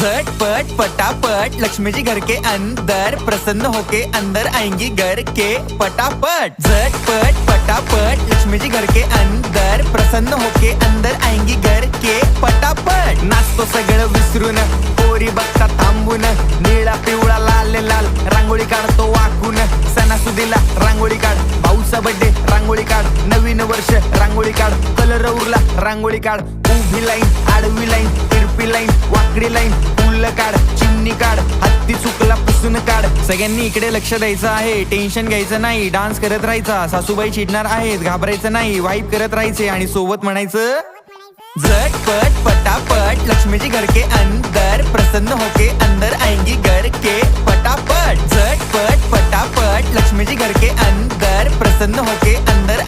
झटपट पटापट लक्ष्मी जी घर के अंदर प्रसन्न होके अंदर आएंगी घर के पटापट। झटपट पटापट लक्ष्मी जी घर के अंदर प्रसन्न होके अंदर आएंगी घर के पटापट। नाचतो सगळं विसरून पोरी बघता थांबून, निळा पिवळा लाल लाल रांगोळी काढतो वाकून। सणासुदीला रांगोळी काढ, भाऊचा बर्थडे रांगोळी काढ, नवीन वर्ष रांगोळी काढ, कलर उरला रांगोळी काढ। उभी लाईन, आडवी लाईन, तिरपी लाईन, वाकडी लाईन, फुल काढ, चिमणी काढ, हत्ती चुकला पुसून काढ। सगळ्यांनी इकडे लक्ष द्यायचं आहे, टेन्शन घ्यायचं नाही, डान्स करत राहायचा। सासूबाई चिडणार आहेत, घाबरायचं नाही, वाईप करत राहायचे आणि सोबत म्हणायचं झटपट पटापट लक्ष्मी जी घर के अंदर प्रसन्न होके अंदर आएंगी घर के पटापट। झटपट पटापट लक्ष्मी जी घर के अंदर प्रसन्न होके अंदर